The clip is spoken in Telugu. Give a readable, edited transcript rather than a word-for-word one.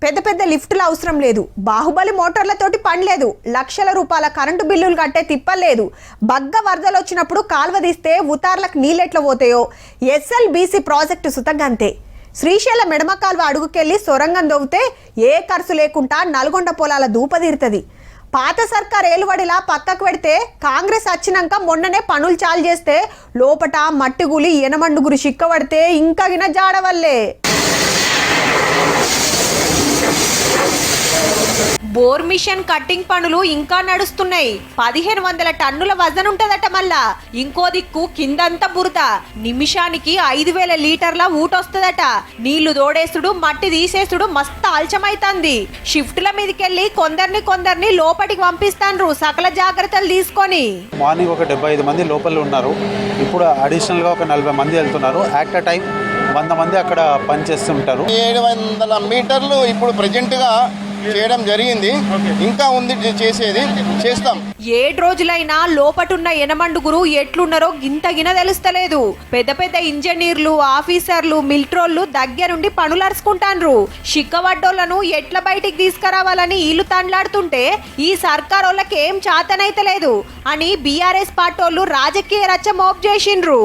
పెద్ద పెద్ద లిఫ్టులు అవసరం లేదు, బాహుబలి మోటార్లతోటి పని లేదు, లక్షల రూపాయల కరెంటు బిల్లులు కట్టే తిప్పలేదు. బగ్గ వరదలు వచ్చినప్పుడు కాల్వ తీస్తే ఉతార్లకు నీళ్ళెట్లా పోతాయో ఎస్ఎల్బీసీ ప్రాజెక్టు సుతగంతే. శ్రీశైలం ఎడమ కాల్వ అడుగుకెళ్లి సొరంగం దొవ్వితే ఏ ఖర్చు లేకుండా నల్గొండ పొలాల దూపదీరుతుంది. పాత సర్కార్ ఏలువడిలా పక్కకు పెడితే కాంగ్రెస్ వచ్చినాక మొన్ననే పనులు చాలు చేస్తే లోపట మట్టిగులి ఎనమండుగురు చిక్కబడితే ఇంకా గిన జాడవల్లే. బోర్ మిషన్ కట్టింగ్ పనులు ఇంకా నడుస్తున్నాయి. 1500 టన్నుల వజన్ ఉంటదట. మళ్ళా ఇంకో దిక్కు కిందంతా బురద. నిమిషానికి 5000 లీటర్ల ఊటొస్తదట. నీళ్లు తోడేసుడు మట్టి తీసేసుడు మస్తు ఆల్చమైతుంది. షిఫ్టుల మీదకెళ్ళి కొందరిని లోపలికి పంపిస్తాండ్రు సకల జాగ్రత్తలు తీసుకొని. మార్నింగ్ ఒక 75 మంది లోపల ఉన్నారు. ఇప్పుడు అడిషనల్ గా ఒక 40 మంది వెళ్తున్నారు. యాక్ట్ టైం 100 మంది అక్కడ పనిచేస్తుంటారు. 700 మీటర్లు ఇప్పుడు ప్రెజెంట్ గా చేయడం జరిగింది. ఇంకా ఉంది చేసేది, చేస్తాం. 7 రోజులైనా లోపటున్న ఎనమండుగురు ఎట్లున్నారో గింతగిన తెలుస్తలేదు. పెద్ద పెద్ద ఇంజనీర్లు, ఆఫీసర్లు, మిలిటరోళ్ళు దగ్గరుండి పనులరుచుకుంటాన్రు. చిక్కబడ్డోళ్లను ఎట్లా బయటికి తీసుకురావాలని వీళ్ళు తండ్లాడుతుంటే ఈ సర్కారోళ్ళకి ఏం చాతనైతలేదు అని బీఆర్ఎస్ పార్టోళ్ళు రాజకీయ రచ్చ మోపు చేసిండ్రు.